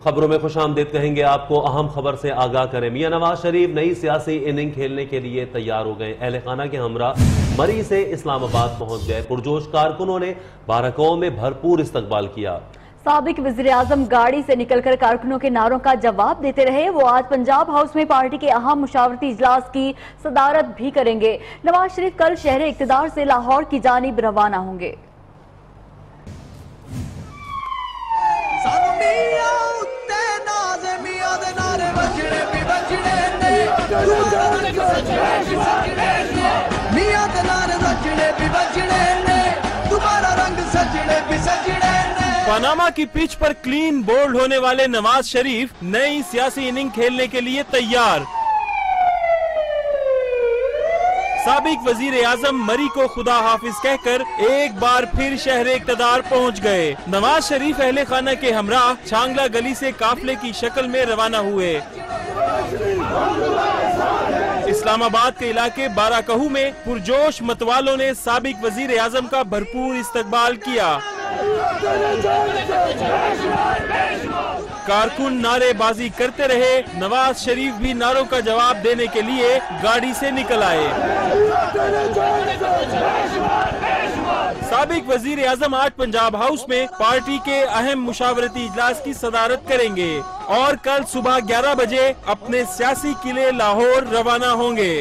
खबरों में खुशामदीद कहेंगे आपको, अहम खबर से आगाह करें। मियां नवाज शरीफ नई सियासी इनिंग खेलने के लिए तैयार हो गए। अहले खाना के हमरा मरी से इस्लामाबाद पहुंच गए। पुरजोश कारकुनों ने बारहगांव में भरपूर इस्तकबाल किया। साबिक वज़ीर आज़म गाड़ी से निकलकर कारकुनों के नारों का जवाब देते रहे। वो आज पंजाब हाउस में पार्टी के अहम मुशावरती इजलास की सदारत भी करेंगे। नवाज शरीफ कल शहर इक्तदार से लाहौर की जानिब रवाना होंगे। पनामा की पिच पर क्लीन बोल्ड होने वाले नवाज शरीफ नई सियासी इनिंग खेलने के लिए तैयार। साबिक वजीर आजम मरी को खुदा हाफिज कहकर एक बार फिर शहर इक्तदार पहुंच गए। नवाज शरीफ अहले खाना के हमराह छांगला गली से काफले की शक्ल में रवाना हुए। इस्लामाबाद के इलाके बाराकहू में पुरजोश मतवालों ने साबिक वजीर आजम का भरपूर इस्तकबाल किया। कारकुन नारेबाजी करते रहे। नवाज शरीफ भी नारों का जवाब देने के लिए गाड़ी से निकल आए। साबिक वजीर आजम आज पंजाब हाउस में पार्टी के अहम मुशावरती इजलास की सदारत करेंगे और कल सुबह 11 बजे अपने सियासी किले लाहौर रवाना होंगे।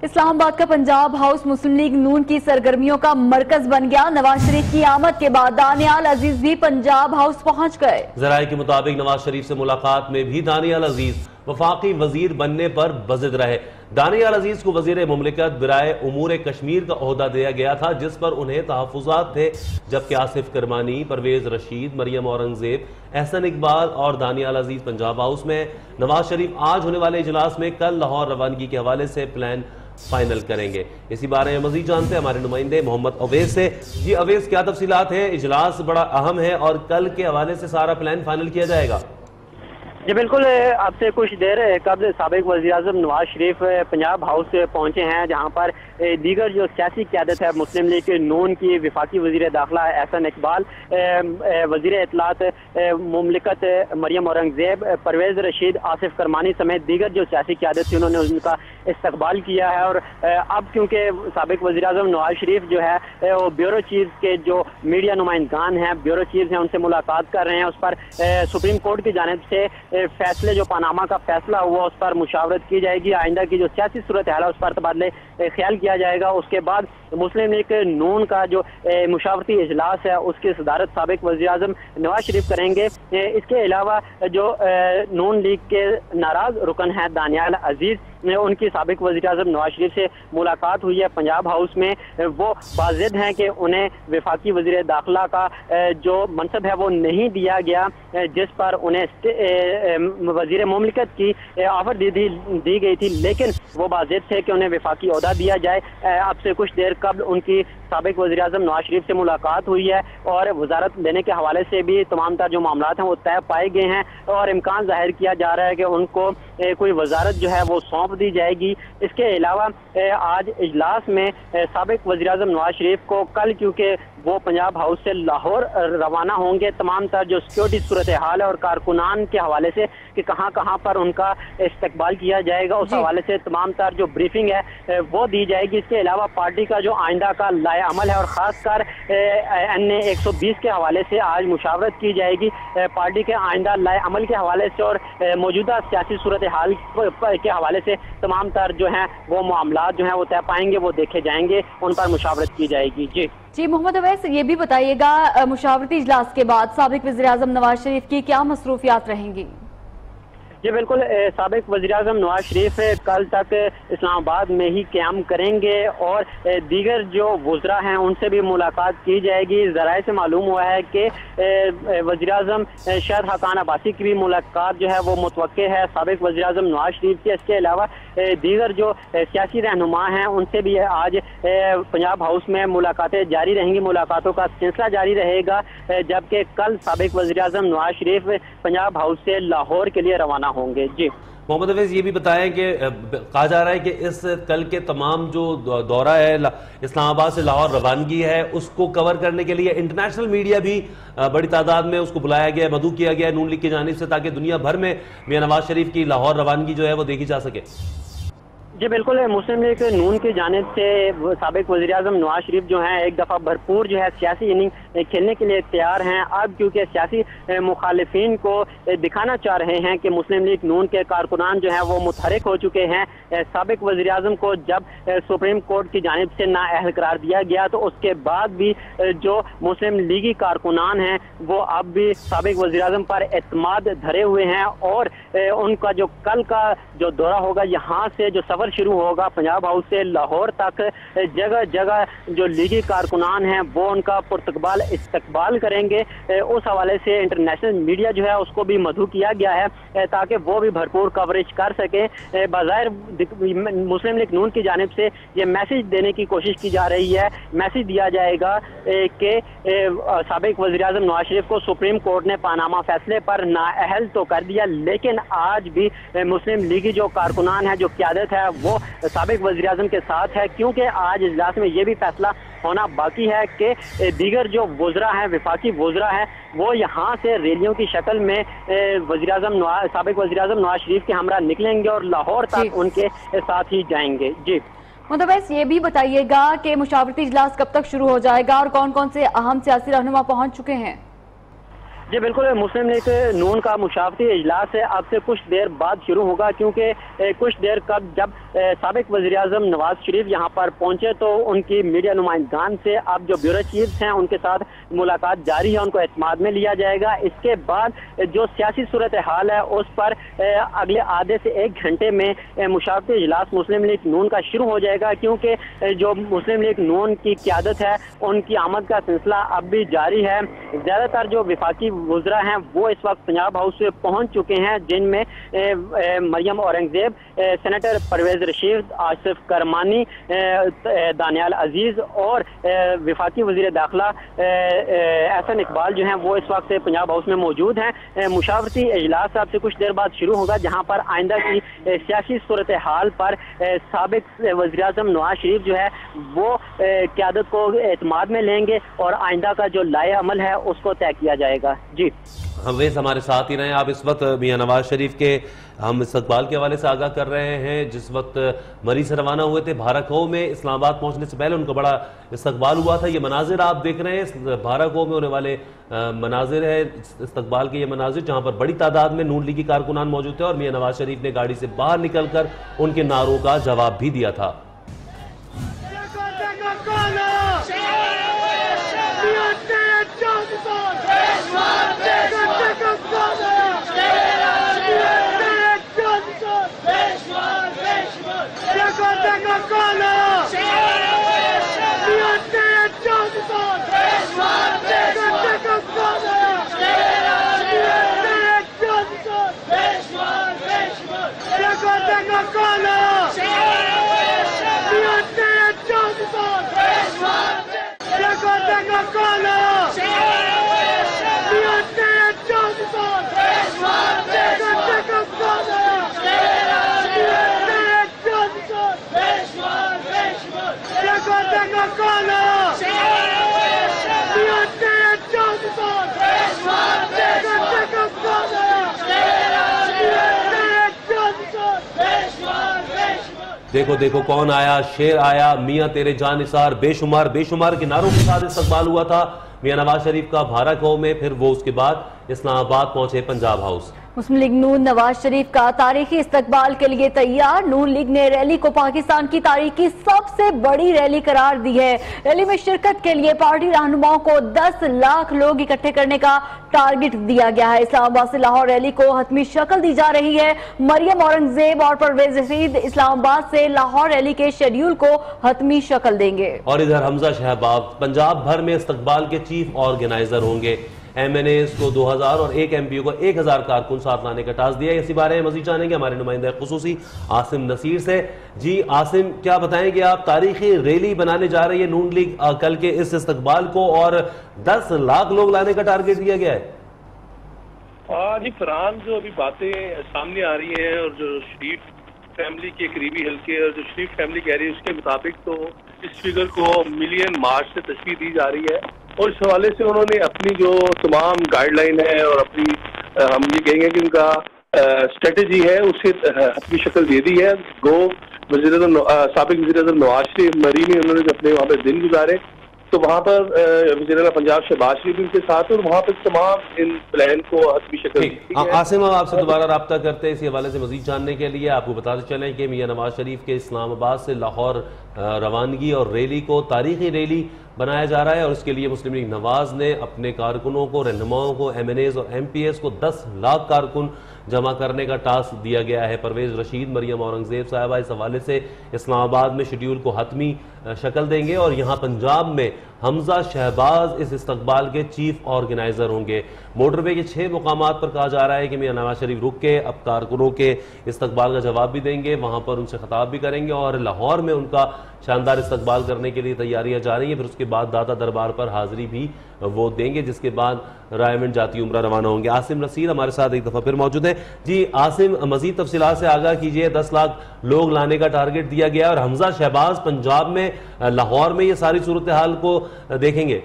इस्लामाबाद का पंजाब हाउस मुस्लिम लीग नून की सरगर्मियों का मरकज बन गया। नवाज शरीफ की आमद के बाद दानियाल अजीज भी पंजाब हाउस पहुंच गए। जराये के मुताबिक नवाज शरीफ से मुलाकात में भी दानियाल अजीज वफाकी वजीर बनने पर बज़िद रहे। दानियाल अजीज को वजीर मुमलिकत बराए उमूर कश्मीर का ओहदा दिया गया था, जिस पर उन्हें तहफ़्फ़ुज़ात थे, जबकि आसिफ करमानी, परवेज रशीद, मरियम औरंगजेब, एहसन इकबाल और दानियाल अजीज पंजाब हाउस में। नवाज शरीफ आज होने वाले इजलास में कल लाहौर रवानगी के हवाले से प्लान फाइनल करेंगे। इसी बारे में मजीद जानते हैं हमारे नुमाइंदे मोहम्मद अवैस से। जी अवैस, क्या तफसीलात है? इजलास बड़ा अहम है और कल के हवाले से सारा प्लान फाइनल किया जाएगा। जी बिल्कुल, आपसे कुछ देर कबल साबिक वज़ीर आज़म नवाज शरीफ पंजाब हाउस पहुंचे हैं, जहां पर दीगर जो सियासी क़यादत है मुस्लिम लीग नून की, वफाकी वज़ीर दाखिला एहसन इकबाल, वज़ीर इत्तलात मुमलिकत मरियम औरंगजेब, परवेज रशीद, आसिफ करमानी समेत दीगर जो सियासी क़यादत थी, उन्होंने उनका इस्तकबाल किया है। और अब क्योंकि साबिक वज़ीर आज़म नवाज शरीफ जो है वो ब्यूरो चीफ के जो मीडिया नुमाइंदगान हैं, ब्यूरो चीफ हैं, उनसे मुलाकात कर रहे हैं। उस पर सुप्रीम कोर्ट की जानिब से फैसले, जो पनामा का फैसला हुआ, उस पर मुशावरत की जाएगी। आइंदा की जो सियासी सूरत हाल है उस पर तबादले ख्याल किया जाएगा। उसके बाद मुस्लिम लीग नून का जो मुशावरती इजलास है उसकी सदारत साबिक वज़ीर आज़म नवाज शरीफ करेंगे। इसके अलावा जो नून लीग के नाराज रुकन है दानियाल अजीज, उनकी साबिक वज़ीर आज़म नवाज शरीफ से मुलाकात हुई है पंजाब हाउस में। वो बाज़िद हैं कि उन्हें वफाकी वज़ीर दाखिला का जो मनसब है वो नहीं दिया गया, जिस पर उन्हें वज़ीर मुमलिकत की ऑफर दी गई थी, लेकिन वो बाज़िद थे कि उन्हें वफाकी ओहदा दिया जाए। अब से कुछ देर कबल उनकी साबिक वज़ीर आज़म नवाज शरीफ से मुलाकात हुई है और वजारत देने के हवाले से भी तमाम तर जो मामला हैं वो तय पाए गए हैं और इम्कान जाहिर किया जा रहा है कि उनको कोई वजारत जो है वो सौंप दी जाएगी। इसके अलावा आज इजलास में साबिक वज़ीर आज़म नवाज शरीफ को कल, क्योंकि वो पंजाब हाउस से लाहौर रवाना होंगे, तमाम तर जो सिक्योरिटी सूरत हाल है और कारकुनान के हवाले से कि कहाँ कहाँ पर उनका इस्तकबाल किया जाएगा, उस हवाले से तमाम तर जो ब्रीफिंग है वो दी जाएगी। इसके अलावा पार्टी का जो आइंदा का लाए अमल है और ख़ासकर NA 120 के हवाले से आज मुशावरत की जाएगी। पार्टी के आइंदा लाए अमल के हवाले से और मौजूदा सियासी सूरत हाल के हवाले से तमाम तर जो हैं वो मामला जो हैं वो तय पाएंगे, वो देखे जाएंगे, उन पर मुशावरत की जाएगी। जी मोहम्मद अवैस, ये भी बताइएगा मुशावरती इजलास के बाद साबिक वज़ीर आज़म नवाज शरीफ की क्या मसरूफियात रहेंगी? जी बिल्कुल, साबिक वज़ीर आज़म नवाज शरीफ कल तक इस्लामाबाद में ही क़याम करेंगे और दीगर जो वज़रा हैं उनसे भी मुलाकात की जाएगी। ज़राए से मालूम हुआ है कि वज़ीर आज़म शायद हकान अब्बासी की भी मुलाकात जो है वो मुतवक्के है साबिक वज़ीर आज़म नवाज शरीफ की। इसके अलावा दीगर जो सियासी रहनुमा हैं उनसे भी आज पंजाब हाउस में मुलाकातें जारी रहेंगी, मुलाकातों का सिलसिला जारी रहेगा, जबकि कल साबिक वज़ीर आज़म नवाज शरीफ पंजाब हाउस से लाहौर के लिए रवाना होंगे। जी मोहम्मद हफीज, ये भी बताएं कि कहा जा रहा है कि इस कल के तमाम जो दौरा है इस्लामाबाद से लाहौर रवानगी है, उसको कवर करने के लिए इंटरनेशनल मीडिया भी बड़ी तादाद में उसको बुलाया गया है, मदऊ किया गया है नून लीग की जानिब से, ताकि दुनिया भर में मियां नवाज शरीफ की लाहौर रवानगी जो है वो देखी जा सके। जी बिल्कुल, मुस्लिम लीग नून की जानिब से साबिक वज़ीर-ए-आज़म नवाज शरीफ जो हैं एक दफ़ा भरपूर जो है सियासी इनिंग खेलने के लिए तैयार हैं। अब क्योंकि सियासी मुखालिफिन को दिखाना चाह रहे हैं कि मुस्लिम लीग नून के कारकुनान जो हैं वो मुतहरिक हो चुके हैं। साबिक वज़ीर-ए-आज़म को जब सुप्रीम कोर्ट की जानिब से नाअहल करार दिया गया तो उसके बाद भी जो मुस्लिम लीगी कारकुनान हैं वो अब भी साबिक वज़ीर-ए-आज़म पर एतमाद धरे हुए हैं और उनका जो कल का जो दौरा होगा, यहाँ से जो सफर शुरू होगा पंजाब हाउस से लाहौर तक, जगह जगह जो लीगी कारकुनान हैं वो उनका पुरतकबाल इस्तकबाल करेंगे। उस हवाले से इंटरनेशनल मीडिया जो है उसको भी मदऊ किया गया है ताकि वो भी भरपूर कवरेज कर सके। बाज़ाहिर मुस्लिम लीग नून की जानिब से ये मैसेज देने की कोशिश की जा रही है, मैसेज दिया जाएगा कि साबिक वज़ीर-ए-आज़म नवाज शरीफ को सुप्रीम कोर्ट ने पानामा फैसले पर नाअहल तो कर दिया, लेकिन आज भी मुस्लिम लीगी जो कारकुनान है, जो क़यादत है, वो साबिक वज़ीर-ए-आज़म के साथ है, क्योंकि आज इजलास में ये भी फैसला होना बाकी है कि दीगर जो वज़रा हैं, विफाकी वज़रा हैं, वो यहाँ से रैलियों की शक्ल में साबिक वज़ीर-ए-आज़म नवाज शरीफ के हमरा निकलेंगे और लाहौर तक उनके साथ ही जाएंगे। जी मतलब ये भी बताइएगा कि मुशावरती इजलास कब तक शुरू हो जाएगा और कौन कौन से अहम सियासी रहनुमा पहुंच चुके हैं? जी बिल्कुल, मुस्लिम लीग नून का मुशावरती इजलास है अब से कुछ देर बाद शुरू होगा, क्योंकि कुछ देर कब जब साबिक वज़ीर-ए-आज़म नवाज शरीफ यहाँ पर पहुंचे तो उनकी मीडिया नुमाइंदान से अब जो ब्यूरो चीफ्स हैं उनके साथ मुलाकात जारी है, उनको एतमाद में लिया जाएगा। इसके बाद जो सियासी सूरत हाल है उस पर अगले आधे से एक घंटे में मुशावरती इजलास मुस्लिम लीग नून का शुरू हो जाएगा, क्योंकि जो मुस्लिम लीग नून की क़यादत है उनकी आमद का सिलसिला अब भी जारी है। ज़्यादातर जो विफाकी वज़रा हैं वो इस वक्त पंजाब हाउस से पहुंच चुके हैं, जिनमें मरियम औरंगजेब, सेनेटर परवेज रशीद, आसिफ करमानी, दानियाल अजीज और विफाकी वज़ीर दाखिला एहसन इकबाल जो हैं वो इस वक्त पंजाब हाउस में मौजूद हैं। मुशावरती इजलास अब से कुछ देर बाद शुरू होगा, जहां पर आइंदा की सियासी सूरत हाल पर साबिक वज़ीर-ए-आज़म नवाज शरीफ जो है वो क़यादत को एतमाद में लेंगे और आइंदा का जो लाए अमल है उसको तय किया जाएगा। जी हमें हमारे साथ ही रहे। आप इस वक्त मियां नवाज शरीफ के हम इस्तकबाल के हवाले से आगाह कर रहे हैं। जिस वक्त मरी से रवाना हुए थे भारत-खो में, इस्लामाबाद पहुंचने से पहले उनका बड़ा इस्तकबाल हुआ था। ये मनाजिर आप देख रहे हैं भारत-खो में होने वाले मनाजिर है, इस्तकबाल के ये मनाजिर जहां पर बड़ी तादाद में नून लीगी कारकुनान मौजूद थे और मियां नवाज शरीफ ने गाड़ी से बाहर निकलकर उनके नारों का जवाब भी दिया था। देखो देखो कौन आया, शेर आया, मियां तेरे जानिसार, बेशुमार बेशुमार के नारों के साथ इस्तकबाल हुआ था मियां नवाज शरीफ का भारत-खो में। फिर वो उसके बाद इस्लामाबाद पहुंचे पंजाब हाउस। मुस्लिम लीग नून नवाज शरीफ का तारीखी इस्तकबाल के लिए तैयार। नून लीग ने रैली को पाकिस्तान की तारीख की सबसे बड़ी रैली करार दी है। रैली में शिरकत के लिए पार्टी रहनुमाओं को 10 लाख लोग इकट्ठे करने का टारगेट दिया गया है। इस्लामाबाद से लाहौर रैली को हतमी शक्ल दी जा रही है। मरियम औरंगजेब और परवेज रशीद इस्लामाबाद से लाहौर रैली के शेड्यूल को हतमी शक्ल देंगे। और इधर हमजा शहबाज पंजाब भर में इस्तकबाल के चीफ ऑर्गेनाइजर होंगे। MNAs को 2000 और एक MPO को 1000 कारकुन साथ लाने का टास्क दिया है। इसी बारे में मजीद जानेंगे हमारे नुमाइंदा खुसूसी आसिम नसीर से। जी आसिम, क्या बताएंगे आप, तारीखी रैली बनाने जा रही है नून लीग कल के इस इस्तकबाल को और 10 लाख लोग लाने का टारगेट दिया गया है। जी फरहान, जो अभी बातें सामने आ रही हैं और जो शरीफ फैमिली के करीबी हल्के और जो शरीफ फैमिली कह रही है उसके मुताबिक तो इस फिगर को मिलियन मार्च से तशरीह दी जा रही है और इस हवाले से उन्होंने अपनी जो तमाम गाइडलाइन है और अपनी हम ये कहेंगे कि उनका स्ट्रेटजी है उसे अपनी शक्ल दे दी है। साबिक वज़ीर-ए-आज़म नवाज शरीफ मरी में उन्होंने अपने वहाँ पे दिन गुजारे तो वहाँ पर वज़ीर-ए-आज़म पंजाब शहबाज शरीफ उनके साथ और वहाँ पर तमाम इन प्लान को हतमी शक्ल। आसिम, हम आपसे दोबारा रब्ता करते हैं इसी हवाले से मजीद जानने के लिए। आपको बताते चलें कि मियां नवाज शरीफ के इस्लामाबाद से लाहौर रवानगी और रैली को तारीखी रैली बनाया जा रहा है और उसके लिए मुस्लिम लीग नवाज ने अपने कारकुनों को, रहनुमाओं को, MNAs और MPs को 10 लाख कारकुन जमा करने का टास्क दिया गया है। परवेज रशीद, मरियम औरंगजेब साहबा इस हवाले से इस्लामाबाद में शेड्यूल को हतमी शक्ल देंगे और यहाँ पंजाब में हमजा शहबाज इस इस्तकबाल के चीफ ऑर्गेनाइजर होंगे। मोटरवे के 6 मुकामात पर कहा जा रहा है कि मियां नवाज शरीफ रुक के अब कारकुनों के इस्तकबाल का जवाब भी देंगे, वहां पर उनसे खिताब भी करेंगे और लाहौर में उनका शानदार इस्तकबाल करने के लिए तैयारियां जा रही हैं। फिर उसके बाद दाता दरबार पर हाजिरी भी वो देंगे, जिसके बाद रायमंड जाती उम्रा रवाना होंगे। आसिम नसीर हमारे साथ एक दफा फिर मौजूद है। जी आसिम, मजीद तफसीलात से आगाह कीजिए। 10 लाख लोग लाने का टारगेट दिया गया और हमजा शहबाज पंजाब में, लाहौर में ये सारी सूरत हाल को देखेंगे।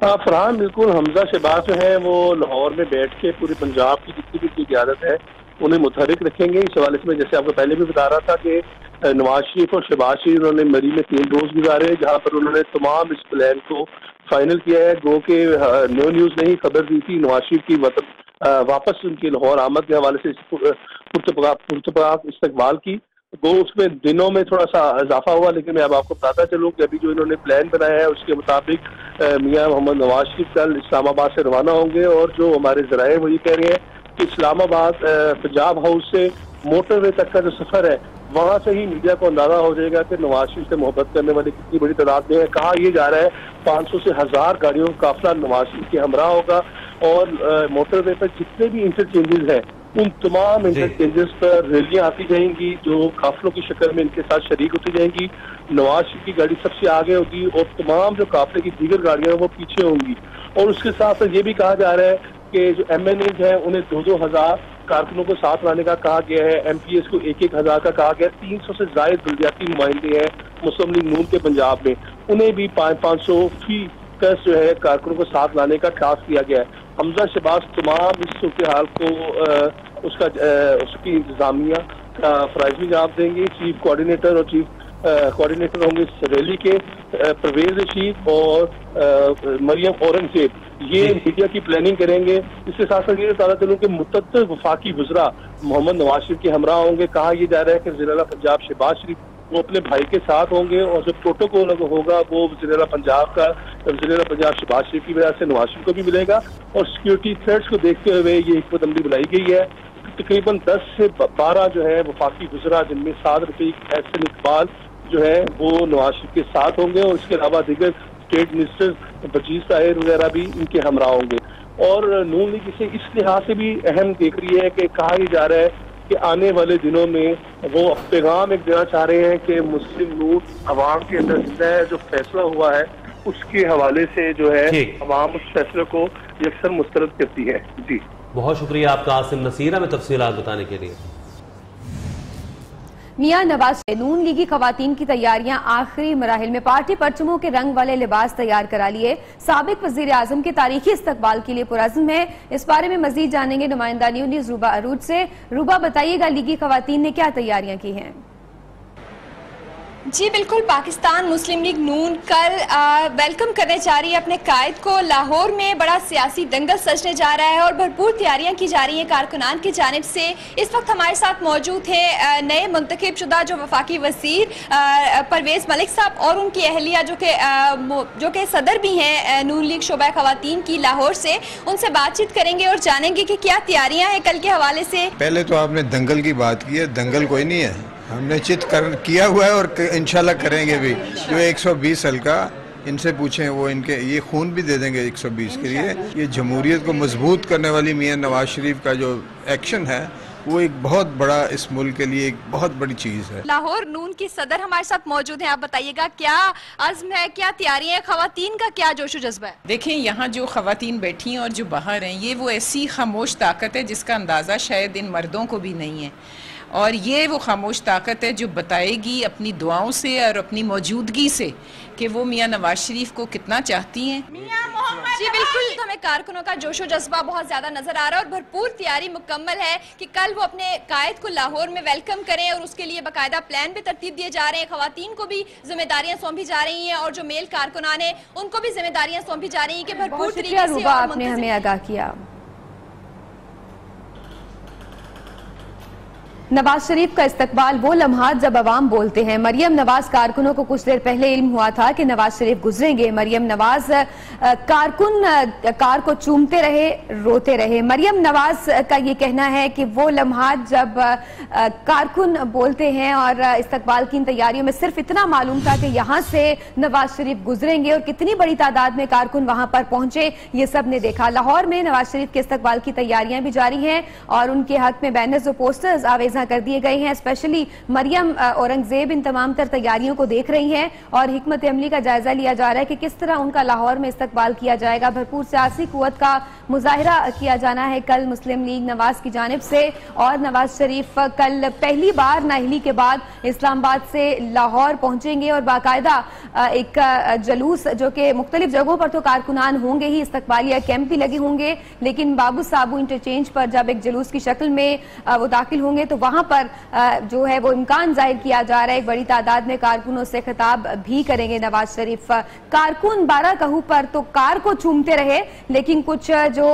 फरहान, बिल्कुल हमजा शहबाज जो है वो लाहौर में बैठ के पूरे पंजाब की जितनी भी क़यादत है उन्हें मुतहरिक रखेंगे। इस हवाले से मैं जैसे आपको पहले भी बता रहा था कि नवाज शरीफ और शहबाज शरीफ उन्होंने मरी में 3 रोज गुजारे जहाँ पर उन्होंने तमाम इस प्लान को फाइनल किया है। गो के नो न्यूज़ ने ही खबर दी थी नवाज शरीफ की वापस उनकी लाहौर आमद के हवाले से पुरतपाक इस्तकबाल की। वो उसमें दिनों में थोड़ा सा इजाफा हुआ, लेकिन मैं अब आपको बताता चलूँ कि अभी जो इन्होंने प्लान बनाया है उसके मुताबिक मियां मोहम्मद नवाज शरीफ कल इस्लामाबाद से रवाना होंगे और जो हमारे ज़राए वो ये कह रहे हैं कि इस्लामाबाद पंजाब हाउस से मोटरवे तक का जो सफ़र है वहाँ से ही मीडिया को अंदाजा हो जाएगा कि नवाज शरीफ से मोहब्बत करने वाली कितनी बड़ी तादाद में है। कहा यह जा रहा है 500 से 1000 गाड़ियों का काफिला नवाज शरीफ के हमरा होगा और मोटरवे पर जितने भी इंटरचेंजेस हैं उन तमाम इंटरचेंजेस पर रैलियां आती जाएंगी जो काफिलों की शक्ल में इनके साथ शरीक होती जाएंगी। नवाज शरीफ की गाड़ी सबसे आगे होगी और तमाम जो काफिले की दीगर गाड़ियां वो पीछे होंगी। और उसके साथ साथ ये भी कहा जा रहा है कि जो MNAs हैं उन्हें 2-2 हज़ार कारकुनों को साथ लाने का कहा गया है। MPs को 1-1 हज़ार का कहा गया है। 300 से ज्यादा बलदियाती नुमाइंदे हैं मुस्लिम लीग नून के पंजाब में, उन्हें भी 500 फी कस जो है कारकुनों को साथ लाने का टास्क दिया गया है। हमजा शहबाज तमाम इस सूरत हाल को उसकी इंतजामिया का फराइज भी जवाब देंगे। चीफ कोऑर्डिनेटर और चीफ कोऑर्डिनेटर होंगे इस रैली के परवेज रशीद और मरियम औरंगजेब, ये मीडिया की प्लानिंग करेंगे। इसके साथ साथ ये बताना चलूँ कि मुतअद्दिद वफाकी वज़रा मोहम्मद नवाज शरीफ के हमरा होंगे। कहा यह जा रहा है कि वज़ीर-ए-आज़म पंजाब शहबाज शरीफ वो अपने भाई के साथ होंगे और जो प्रोटोकॉल होगा वो वज़ीर-ए-आज़म पंजाब का वज़ीर-ए-आज़म पंजाब शहबाज शरीफ की वजह से नवाज शरीफ को भी मिलेगा। और सिक्योरिटी थ्रेट्स को देखते हुए ये हिकमत अमली बुलाई गई है। तकरीबन 10 से 12 जो है वफाकी वज़रा जिनमें साद रफ़ीक एहसन इकबाल जो है वो नवाज शरीफ के साथ होंगे और इसके अलावा दीगर स्टेट मिनिस्टर बजीज ताहिर वगैरह भी इनके हमरा होंगे। और नून लीग इसे इस लिहाज से भी अहम देख रही है कि कहा ही जा रहा है कि आने वाले दिनों में वो पैगाम एक देना चाह रहे हैं कि मुस्लिम नून अवाम के अंदर जिंदा है, जो फैसला हुआ है उसके हवाले से जो है अवाम उस फैसले को यकसर मुस्तरद करती है। जी बहुत शुक्रिया आपका आसिम नसीर हमें तफसीलात बताने के लिए। मियां नवाज नून लीगी खवातीन की तैयारियां आखिरी मराहिल में। पार्टी परचमों के रंग वाले लिबास तैयार करा लिए। साबिक वजीर आजम के तारीखी इस्तकबाल के लिए पुरज़्म है। इस बारे में मजीद जानेंगे नुमाइंदा न्यूज़ रूबा अरूज से। रूबा, बताइएगा लीगी खवातीन ने क्या तैयारियां की हैं? जी बिल्कुल, पाकिस्तान मुस्लिम लीग नून कल वेलकम करने जा रही है अपने कायद को। लाहौर में बड़ा सियासी दंगल सजने जा रहा है और भरपूर तैयारियां की जा रही हैं कारकुनान की जानिब से। इस वक्त हमारे साथ मौजूद है नए मुंतखब शुदा जो वफाकी वजीर परवेज मलिक साहब और उनकी अहलिया जो कि सदर भी हैं नून लीग शोबा खवातीन की लाहौर से। उनसे बातचीत करेंगे और जानेंगे कि क्या तैयारियाँ हैं कल के हवाले से। पहले तो आपने दंगल की बात की है, दंगल कोई नहीं है, हमने चित किया हुआ है और इंशाल्लाह करेंगे भी। जो 120 हल्का इनसे पूछें वो इनके ये खून भी दे देंगे 120 के लिए। ये जमहूरियत को मजबूत करने वाली मियां नवाज शरीफ का जो एक्शन है वो एक बहुत बड़ा, इस मुल्क के लिए एक बहुत बड़ी चीज़ है। लाहौर नून की सदर हमारे साथ मौजूद हैं, आप बताइएगा क्या अज़्म है, क्या तैयारियां हैं, खवातीन का क्या जोशो जज्बा है? देखें, यहाँ जो खवातीन बैठी हैं और जो बाहर हैं, ये वो ऐसी खामोश ताकत है जिसका अंदाज़ा शायद इन मर्दों को भी नहीं है। और ये वो खामोश ताकत है जो बताएगी अपनी दुआओं से और अपनी मौजूदगी से कि वो मियाँ नवाज शरीफ को कितना चाहती हैं। जी बिल्कुल, तो हमें कारकुनों का जोशो जज्बा बहुत ज्यादा नजर आ रहा है और भरपूर तैयारी मुकम्मल है कि कल वो अपने कायद को लाहौर में वेलकम करें और उसके लिए बाकायदा प्लान भी तरतीब दिए जा रहे हैं। खवातीन को भी जिम्मेदारियां सौंपी जा रही हैं और जो मेल कारकुनान है उनको भी जिम्मेदारियां सौंपी जा रही हैं कि भरपूर तरीके से आपने हमें आगाह किया। नवाज शरीफ का इस्तकबाल वो लम्हात जब अवाम बोलते हैं। मरियम नवाज कारकुनों को कुछ देर पहले इल्म हुआ था कि नवाज शरीफ गुजरेंगे। मरियम नवाज कारकुन कार को चूमते रहे, रोते रहे। मरियम नवाज का ये कहना है कि वो लम्हात जब कारकुन बोलते हैं और इस्तकबाल की इन तैयारियों में सिर्फ इतना मालूम था कि यहाँ से नवाज शरीफ गुजरेंगे और कितनी बड़ी तादाद में कारकुन वहां पर पहुंचे ये सब ने देखा। लाहौर में नवाज शरीफ के इस्तकबाल की तैयारियां भी जारी हैं और उनके हक में बैनर्स और पोस्टर्स आवेजा कर दिए गए हैं। स्पेशली मरियम औरंगजेब इन तमाम तर तैयारियों को देख रही हैं और हिकमत अमली का जायजा लिया जा रहा है कि किस तरह उनका लाहौर में इस्तकबाल किया जाएगा। भरपूर सियासी कुव्वत का मुजाहिरा किया जाना है कल मुस्लिम लीग नवाज की जानिब से। और नवाज शरीफ कल पहली बार नाअहली के बाद इस्लामाबाद से लाहौर पहुंचेंगे और बाकायदा एक जलूस जो कि मुख्तलिफ जगहों पर तो कारकुनान होंगे ही, इस्तकबालिया कैंप भी लगे होंगे, लेकिन बाबू साबू इंटरचेंज पर जब एक जलूस की शक्ल में वो दाखिल होंगे तो वहां पर जो है वो इम्कान जाहिर किया जा रहा है एक बड़ी तादाद में कारकुनों से खिताब भी करेंगे नवाज शरीफ। कारकुन 12 कहूं पर तो कार को चूमते रहे, लेकिन कुछ जो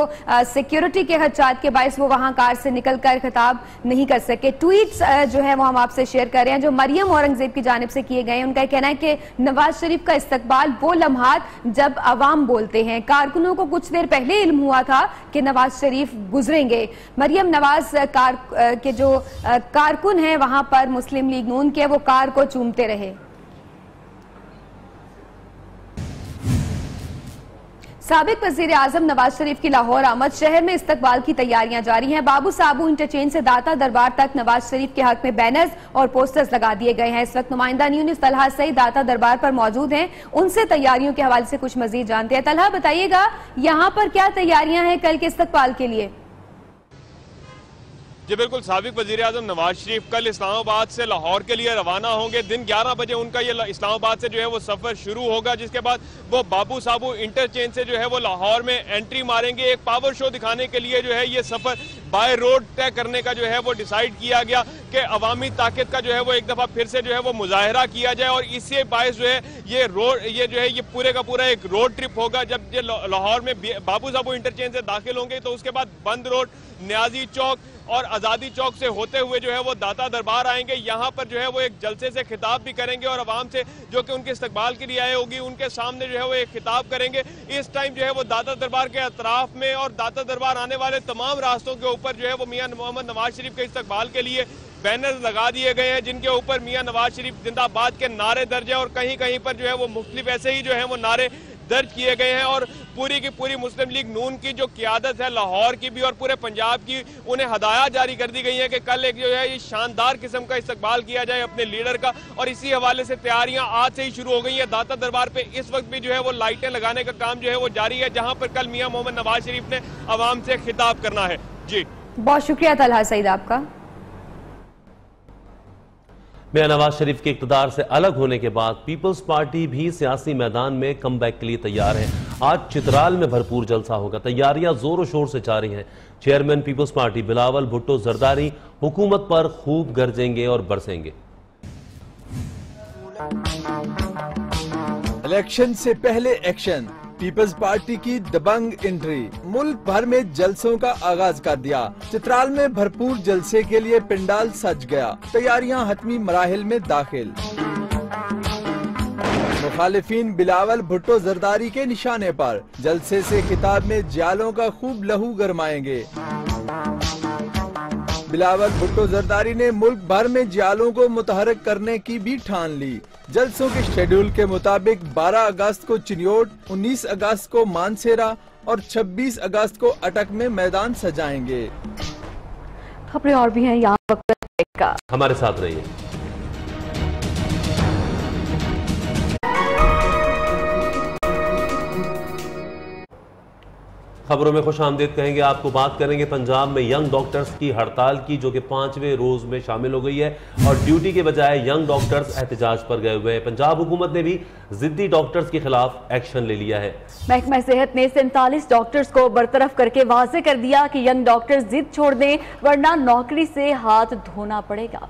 सिक्योरिटी के खदशात के बायस वो वहां कार से निकलकर खिताब नहीं कर सके। ट्वीट्स जो है वो हम आपसे शेयर कर रहे हैं जो मरियम औरंगजेब की जानिब से किए गए हैं। उनका कहना है कि नवाज शरीफ का इस्तकबाल वो लम्हात जब अवाम बोलते हैं। कारकुनों को कुछ देर पहले इल्म हुआ था कि नवाज शरीफ गुजरेंगे। मरियम नवाज कार के जो कारकुन है वहां पर मुस्लिम लीग नून के, वो कार को चूमते रहे। साबिक वजीर आजम नवाज शरीफ की लाहौर आमद, शहर में इस्तकबाल की तैयारियां जारी हैं। बाबू साबू इंटरचेंज से दाता दरबार तक नवाज शरीफ के हक में बैनर्स और पोस्टर्स लगा दिए गए हैं। इस वक्त नुमाइंदा यूनुस तलहा सईद दाता दरबार पर मौजूद हैं, उनसे तैयारियों के हवाले से कुछ मजीद जानते हैं। तलहा, बताइएगा यहाँ पर क्या तैयारियां हैं कल के इस्तकबाल के लिए? जी बिल्कुल, साबिक वजीर आजम नवाज शरीफ कल इस्लामाबाद से लाहौर के लिए रवाना होंगे। दिन 11 बजे उनका ये इस्लामाबाद से जो है वो सफर शुरू होगा, जिसके बाद वो बाबू साबू इंटरचेंज से जो है वो लाहौर में एंट्री मारेंगे। एक पावर शो दिखाने के लिए जो है ये सफर बाय रोड तय करने का जो है वो डिसाइड किया गया कि अवामी ताकत का जो है वो एक दफा फिर से जो है वो मुजाहरा किया जाए और इससे बायस जो है ये जो है ये पूरे का पूरा एक रोड ट्रिप होगा। जब ये लाहौर में बाबू साबू इंटरचेंज से दाखिल होंगे तो उसके बाद बंद रोड, न्याजी चौक और आज़ादी चौक से होते हुए जो है वो दाता दरबार आएंगे। यहाँ पर जो है वो एक जलसे से खिताब भी करेंगे और आवाम से जो कि उनके इस्तकबाल के लिए आए होगी उनके सामने जो है वो एक खिताब करेंगे। इस टाइम जो है वो दाता दरबार के अतराफ में और दाता दरबार आने वाले तमाम रास्तों के ऊपर जो है वो मियां मोहम्मद नवाज शरीफ के इस्तकबाल के लिए बैनर लगा दिए गए हैं, जिनके ऊपर मियां नवाज शरीफ जिंदाबाद के नारे दर्ज है और कहीं कहीं पर जो है वो मुख्तलिफ ऐसे ही जो है वो नारे दर्ज किए गए हैं। और पूरी की पूरी मुस्लिम लीग नून की जो क़ियादत है लाहौर की भी और पूरे पंजाब की, उन्हें हदायत जारी कर दी गई है कि कल एक जो है ये शानदार किस्म का इस्तकबाल किया जाए अपने लीडर का। और इसी हवाले से तैयारियां आज से ही शुरू हो गई हैं। दाता दरबार पे इस वक्त भी जो है वो लाइटें लगाने का काम जो है वो जारी है, जहां पर कल मियां मोहम्मद नवाज शरीफ ने अवाम से खिताब करना है। जी बहुत शुक्रिया तलहा सईद आपका। मियां नवाज शरीफ के इक़्तिदार से अलग होने के बाद पीपल्स पार्टी भी सियासी मैदान में कमबैक के लिए तैयार है। आज चित्राल में भरपूर जलसा होगा, तैयारियां जोरों शोर से जारी हैं। Chairman peoples party Bilawal Bhutto Zardari हुकूमत पर खूब गरजेंगे और बरसेंगे। इलेक्शन से पहले एक्शन, पीपल्स पार्टी की दबंग एंट्री, मुल्क भर में जलसों का आगाज कर दिया। चित्राल में भरपूर जलसे के लिए पंडाल सज गया, तैयारियां हतमी मराहिल में दाखिल। मुखालिफिन बिलावल भुट्टो जरदारी के निशाने पर, जलसे से खिताब में जियालों का खूब लहू गरमाएंगे। बिलावल भुट्टो जरदारी ने मुल्क भर में जियालों को मुतहरक करने की भी ठान ली। जलसों के शेड्यूल के मुताबिक 12 अगस्त को चिन्योट, 19 अगस्त को मानसेरा और 26 अगस्त को अटक में मैदान सजाएंगे। खबरें और भी हैं, यहाँ वक्त का हमारे साथ रहिए। खबरों में खुश आमदीद कहेंगे। आपको बात करेंगे पंजाब में यंग डॉक्टर्स की हड़ताल की, जो कि 5वें रोज में शामिल हो गई है और ड्यूटी के बजाय यंग डॉक्टर्स एहतजाज पर गए हुए हैं। पंजाब हुकूमत ने भी जिद्दी डॉक्टर्स के खिलाफ एक्शन ले लिया है। महकमा सेहत ने 47 डॉक्टर्स को बरतरफ करके वाजे कर दिया कि यंग डॉक्टर्स जिद छोड़ दें वरना नौकरी से हाथ धोना पड़ेगा।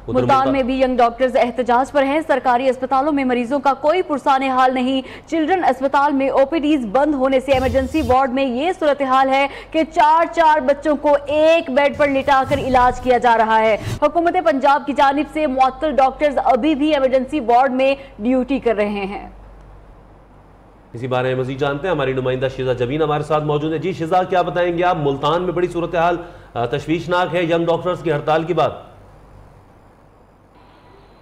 मुल्तान में भी यंग डॉक्टर्स एहतजाज पर हैं। सरकारी अस्पतालों में मरीजों का कोई पुरसाने हाल नहीं। चिल्ड्रन अस्पताल में ओपीडीज बंद होने से इमरजेंसी वार्ड में ये सूरत हाल है कि 4-4 बच्चों को एक बेड पर लिटाकर इलाज किया जा रहा है। हुकूमत पंजाब की जानिब से मुअत्तल डॉक्टर्स अभी भी इमरजेंसी वार्ड में ड्यूटी कर रहे हैं। इसी बारे में मजीद जानते हैं, हमारी नुमाइंदा शिजा जबीन हमारे साथ मौजूद है। जी शिजा, क्या बताएंगे आप? मुल्तान में बड़ी सूरत हाल तशवीशनाक है यंग डॉक्टर्स की हड़ताल की बात।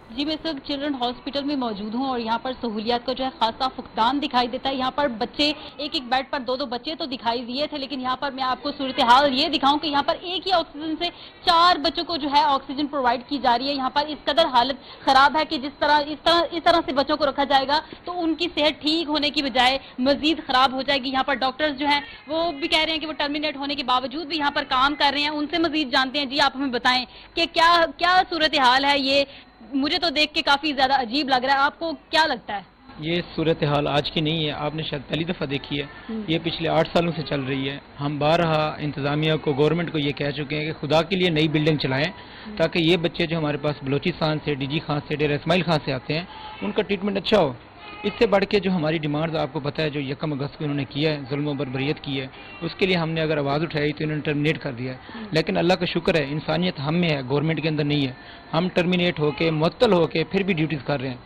जी, मैं सब चिल्ड्रन हॉस्पिटल में मौजूद हूँ और यहाँ पर सहूलियात का जो है खासा फुकदान दिखाई देता है। यहाँ पर बच्चे एक बेड पर 2 बच्चे तो दिखाई दिए थे, लेकिन यहाँ पर मैं आपको सूरत हाल ये दिखाऊं कि यहाँ पर एक ही ऑक्सीजन से 4 बच्चों को जो है ऑक्सीजन प्रोवाइड की जा रही है। यहाँ पर इस कदर हालत खराब है कि इस तरह से बच्चों को रखा जाएगा तो उनकी सेहत ठीक होने की बजाय मजीद खराब हो जाएगी। यहाँ पर डॉक्टर्स जो है वो भी कह रहे हैं कि वो टर्मिनेट होने के बावजूद भी यहाँ पर काम कर रहे हैं। उनसे मजीद जानते हैं। जी, आप हमें बताएं कि क्या सूरत हाल है। ये मुझे तो देख के काफी ज्यादा अजीब लग रहा है, आपको क्या लगता है? ये सूरत हाल आज की नहीं है, आपने शायद पहली दफ़ा देखी है। ये पिछले 8 सालों से चल रही है। हम बारहा इंतज़ामिया को, गवर्नमेंट को ये कह चुके हैं कि खुदा के लिए नई बिल्डिंग चलाएं ताकि ये बच्चे जो हमारे पास बलोचिस्तान से, डीजी खां से, डेरा इस्माइल खां से आते हैं उनका ट्रीटमेंट अच्छा हो। इससे बढ़ के जो हमारी डिमांड्स आपको पता है जो 1 अगस्त को उन्होंने किया है, जुल्म और बर्बरियत की है, उसके लिए हमने अगर आवाज़ उठाई तो इन्होंने टर्मिनेट कर दिया है। लेकिन अल्लाह का शुक्र है इंसानियत हम में है, गवर्नमेंट के अंदर नहीं है। हम टर्मिनेट होके मुअत्तल होके फिर भी ड्यूटीज़ कर रहे हैं,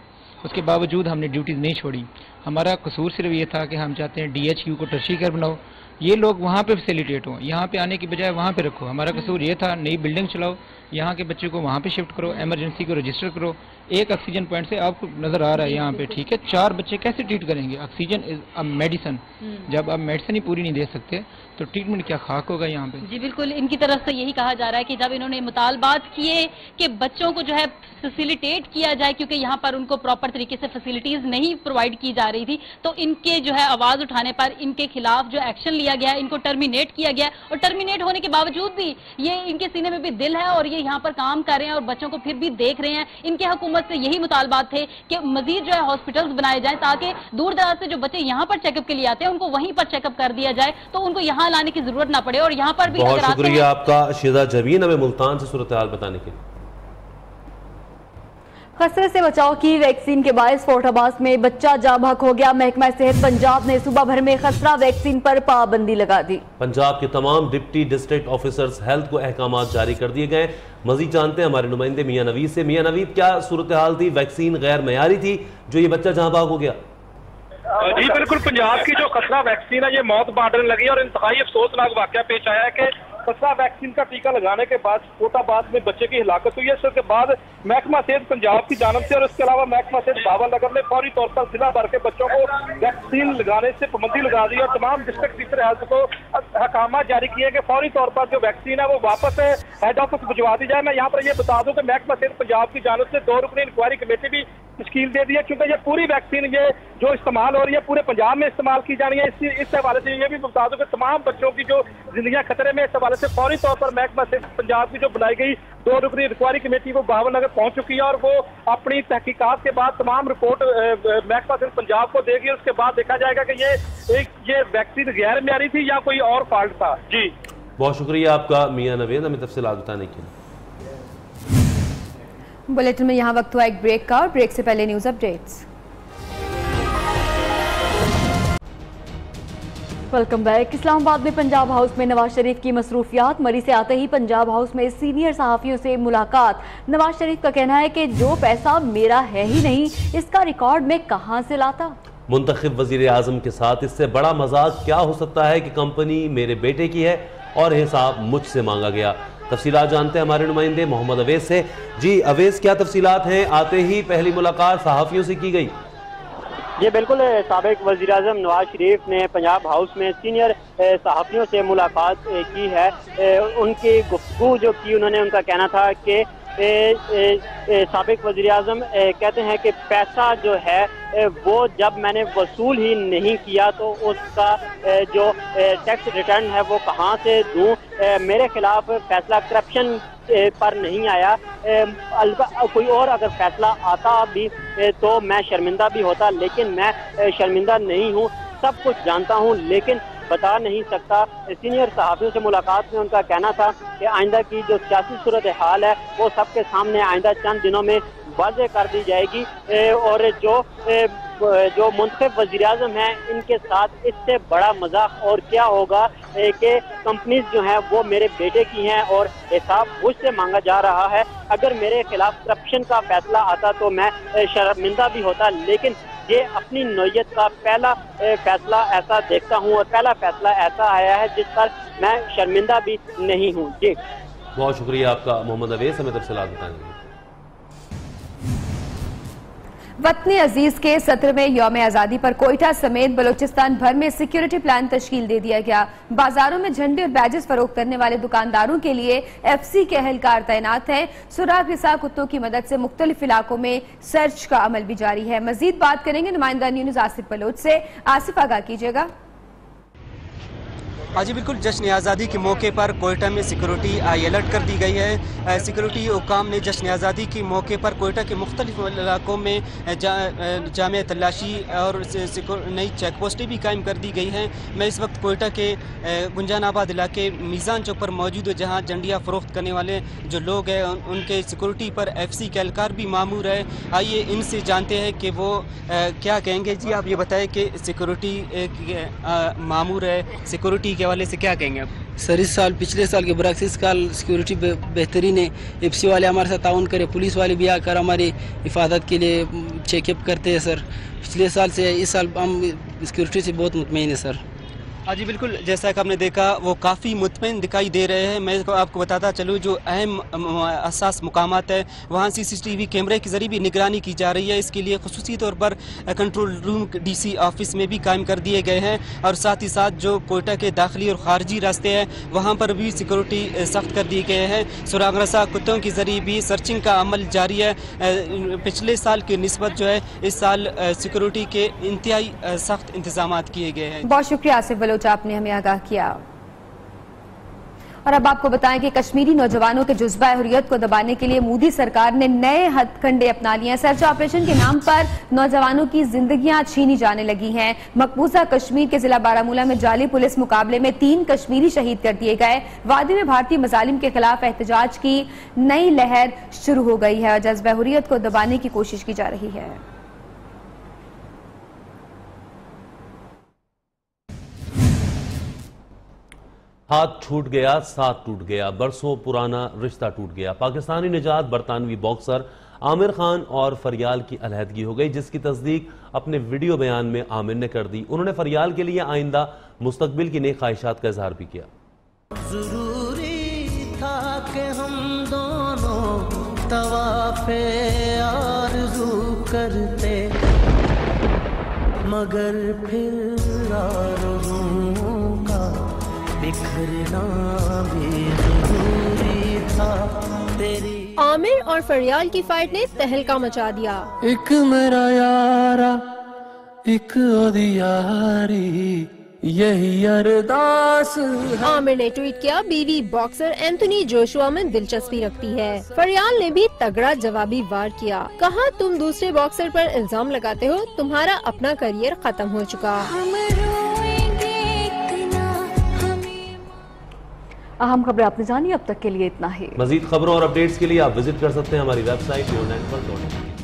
उसके बावजूद हमने ड्यूटीज़ नहीं छोड़ी। हमारा कसूर सिर्फ ये था कि हम चाहते हैं DHQ को टर्शियरी केयर बनाओ, ये लोग वहाँ पे फैसिलिटेट हों, यहाँ पे आने की बजाय वहाँ पे रखो। हमारा कसूर ये था, नई बिल्डिंग चलाओ, यहाँ के बच्चों को वहाँ पे शिफ्ट करो, इमरजेंसी को रजिस्टर करो। एक ऑक्सीजन पॉइंट से आपको नज़र आ रहा है यहाँ पे, ठीक है, 4 बच्चे कैसे ट्रीट करेंगे? ऑक्सीजन इज अ मेडिसिन, जब आप मेडिसिन ही पूरी नहीं दे सकते तो ट्रीटमेंट क्या खाक होगा यहाँ पे? जी बिल्कुल, इनकी तरफ से यही कहा जा रहा है कि जब इन्होंने मुतालबात किए कि बच्चों को जो है फैसिलिटेट किया जाए, क्योंकि यहाँ पर उनको प्रॉपर तरीके से फैसिलिटीज नहीं प्रोवाइड की जा रही थी, तो इनके जो है आवाज उठाने पर इनके खिलाफ जो एक्शन लिया गया, इनको टर्मिनेट किया गया। और टर्मिनेट होने के बावजूद भी ये इनके सीने में भी दिल है और ये यहाँ पर काम कर रहे हैं और बच्चों को फिर भी देख रहे हैं। इनके हुकूमत से यही मुतालबात थे कि मजीद जो है हॉस्पिटल्स बनाए जाए ताकि दूर दराज से जो बच्चे यहाँ पर चेकअप के लिए आते हैं उनको वहीं पर चेकअप कर दिया जाए, तो उनको यहाँ लाने की जरूरत ना पड़े। और यहाँ पर भी बहुत शुक्रिया आपका शिजा जबीन हमें मुल्तान से सूरत हाल बताने के लिए। खसरे से बचाव की वैक्सीन के बायस फोर्टाबाद में बच्चा जाँ बहक हो गया। महकमा सेहत पंजाब ने सूबा भर में खसरा वैक्सीन पर पाबंदी लगा दी। पंजाब के तमाम डिप्टी डिस्ट्रिक्ट ऑफिसर्स हेल्थ को अहकाम जारी कर दिए गए। मजीद जानते हैं हमारे नुमाइंदे मियां नवीद से। मियां नवीद, क्या सूरत हाल थी? वैक्सीन गैर मयारी थी जो ये बच्चा जाँ बहक हो गया? जी बिल्कुल, पंजाब की जो खसरा वैक्सीन है ये मौत बांटने लगी और इंतहाई अफसोसनाक वाकया पेश आया है कि खसरा वैक्सीन का टीका लगाने के बाद कोटाबाद में बच्चे की हिलाकत हुई है। इसके बाद महकमा सेहत पंजाब की जानब से और इसके अलावा महकमा सेहत बाबानगर ने फौरी तौर पर जिला भर के बच्चों को वैक्सीन लगाने से पाबंदी लगा दी और तमाम डिस्ट्रिक्ट टीचर हेल्थ को अहकाम जारी किए कि फौरी तौर पर जो वैक्सीन है वो वापस हेड ऑफिस भिजवा दी जाए। मैं यहाँ पर ये बता दूं कि महकमा सेहत पंजाब की जानब से 2 रुकनी इंक्वायरी कमेटी भी तश्कील दे दी है, क्योंकि ये पूरी वैक्सीन ये जो इस्तेमाल हो रही है पूरे पंजाब में इस्तेमाल की जानी है। इस हवाले से ये भी बता दूं कि तमाम बच्चों की जो जिंदगियां खतरे में, इस हवाले से फौरी तौर पर महकमा सेहत पंजाब की जो बनाई गई 2 रुकनी इंक्वायरी कमेटी वो बाबानगर पहुंच चुकी है और वो अपनी तहकीकात के बाद तमाम रिपोर्ट महकमा सेहत पंजाब को देगी। उसके बाद देखा जाएगा कि ये वैक्सीन गैर मयारी थी या कोई और फॉल्ट था। जी बहुत शुक्रिया आपका मियां नवीद हमें तफसीलात बताने के लिए। बुलेटिन में यहाँ वक्त हुआ एक ब्रेक का और ब्रेक से पहले news updates. Welcome back. Islamabad में पंजाब हाउस में नवाज शरीफ की मसरूफियात। मरी से आते ही पंजाब हाउस में सीनियर सहाफियों से मुलाकात। नवाज शरीफ का कहना है कि जो पैसा मेरा है ही नहीं, इसका रिकॉर्ड मैं कहां से लाता। मुंतखब वजीर आजम के साथ इससे बड़ा मजाक क्या हो सकता है कि कंपनी मेरे बेटे की है और हिसाब मुझसे मांगा गया। तफसीलात जानते हैं हमारे नुमाइंदे मोहम्मद अवैस से। जी अवैस, क्या तफसीलात हैं? आते ही पहली मुलाकात सहाफियों से की गई। जी बिल्कुल, साबिक वज़ीर आज़म नवाज शरीफ ने पंजाब हाउस में सीनियर सहाफ़ियों से मुलाकात की है। उनकी गुफ्तगू जो की, उन्होंने उनका कहना था कि साबिक वज़ीर आज़म कहते हैं कि पैसा जो है वो जब मैंने वसूल ही नहीं किया तो उसका जो टैक्स रिटर्न है वो कहाँ से दूँ। मेरे खिलाफ फैसला करप्शन पर नहीं आया, कोई और अगर फैसला आता भी तो मैं शर्मिंदा भी होता, लेकिन मैं शर्मिंदा नहीं हूँ। सब कुछ जानता हूँ लेकिन बता नहीं सकता। सीनियर सहाफ़ियों से मुलाकात में उनका कहना था कि आइंदा की जो सियासी सूरत हाल है वो सबके सामने आइंदा चंद दिनों में वाज़ेह कर दी जाएगी और जो मुंतखब वज़ीर आज़म हैं इनके साथ इससे बड़ा मजाक और क्या होगा कि कंपनीज जो हैं वो मेरे बेटे की हैं और हिसाब मुझसे मांगा जा रहा है। अगर मेरे खिलाफ करप्शन का फैसला आता तो मैं शर्मिंदा भी होता, लेकिन ये अपनी नौयत का पहला फैसला ऐसा देखता हूँ और पहला फैसला ऐसा आया है जिस पर मैं शर्मिंदा भी नहीं हूँ। जी बहुत शुक्रिया आपका मोहम्मद अवैस, हमें तफसीलात बताएंगे। वतन अजीज के 17वें यौम आज़ादी पर कोयटा समेत बलूचिस्तान भर में सिक्योरिटी प्लान तश्कील दे दिया गया। बाजारों में झंडे और बैजेस फरोख्त करने वाले दुकानदारों के लिए FC के अहलकार तैनात हैं। सुराग रिसा कुत्तों की मदद से मुख्तलिफ इलाकों में सर्च का अमल भी जारी है। मजीद बात करेंगे नुमाइंदा न्यूज़ आसिफ बलोच से। आसिफ, आगाह कीजिएगा। हाँ जी बिल्कुल, जश्न आज़ादी के मौके पर कोयटा में सिक्योरिटी हाई अलर्ट कर दी गई है। सिक्योरिटी हुकाम ने जश्न आज़ादी के मौके पर कोयटा के मुख्तलिफ इलाकों में जामे तलाशी और नई चेक पोस्टें भी कायम कर दी गई हैं। मैं इस वक्त कोयटा के गुंजानाबाद इलाके मीज़ान चौक पर मौजूद हूँ, जहाँ झंडियाँ फ़रोख्त करने वाले जो लोग हैं उनके सिक्योरिटी पर FC के एहलकार भी मामूर है। आइए इनसे जानते हैं कि वो क्या कहेंगे। जी आप ये बताएं कि सिक्योरिटी मामूर है, सिक्योरिटी के हवाले से क्या कहेंगे आप? सर इस साल पिछले साल के बरक्स इस साल सिक्योरिटी बेहतरीन है। FC वाले हमारे साथ ताउन करे, पुलिस वाले भी आकर हमारी हिफाजत के लिए चेकअप करते हैं। सर पिछले साल से इस साल हम सिक्योरिटी से बहुत मुतमईन है सर। हाँ जी बिल्कुल, जैसा कि आपने देखा वो काफ़ी मुतमईन दिखाई दे रहे हैं। मैं आपको बताता चलूँ जो अहम असास मुकामात है वहाँ CCTV कैमरे के ज़रिए भी निगरानी की जा रही है। इसके लिए खुसूसी तौर पर कंट्रोल रूम DC ऑफिस में भी कायम कर दिए गए हैं और साथ ही साथ जो कोयटा के दाखिली और ख़ारजी रास्ते हैं वहाँ पर भी सिक्योरिटी सख्त कर दिए गए हैं। सुराग रसा कुत्तों के ज़रिए भी सर्चिंग का अमल जारी है। पिछले साल की निस्बत जो है इस साल सिक्योरिटी के इंतहाई सख्त इंतजाम किए गए हैं। बहुत शुक्रिया आसिफ बलोच, आपने हमें आगाह किया। और अब आपको बताएं कि कश्मीरी नौजवानों के जुज्बा हुर्रियत को दबाने के लिए मोदी सरकार ने नए हथकंडे अपना लिए हैं। सर्च ऑपरेशन के नाम पर नौजवानों की जिंदगियां छीनी जाने लगी हैं। मकबूजा कश्मीर के जिला बारामूला में जाली पुलिस मुकाबले में 3 कश्मीरी शहीद कर दिए गए। वादी में भारतीय मजालिम के खिलाफ एहतजाज की नई लहर शुरू हो गई है और जज्बा हुर्रियत को दबाने की कोशिश की जा रही है। हाथ छूट गया, साथ टूट गया, बरसों पुराना रिश्ता टूट गया। पाकिस्तानी निजात बरतानवी बॉक्सर आमिर खान और फरियाल की अलहदगी हो गई, जिसकी तस्दीक अपने वीडियो बयान में आमिर ने कर दी। उन्होंने फरियाल के लिए आइंदा मुस्तकबिल की नेक ख्वाहिशात का इजहार भी किया। जरूरी था कि हम दोनों तवाफे आरज़ू करते, मगर फिर आरज़ूओं का बिखरना भी जरूरी था। तेरी आमिर और फरियाल की फाइट ने तहलका मचा दिया। एक मेरा यारा एक ओदी यारी, यही अरदास है। आमिर ने ट्वीट किया, बीवी बॉक्सर एंथोनी जोशुआ में दिलचस्पी रखती है। फरियाल ने भी तगड़ा जवाबी वार किया, कहा तुम दूसरे बॉक्सर पर इल्जाम लगाते हो, तुम्हारा अपना करियर खत्म हो चुका। अहम खबरें आपने जानी, अब तक के लिए इतना ही। मजीद खबरों और अपडेट्स के लिए आप विजिट कर सकते हैं हमारी वेबसाइट news9पर.com।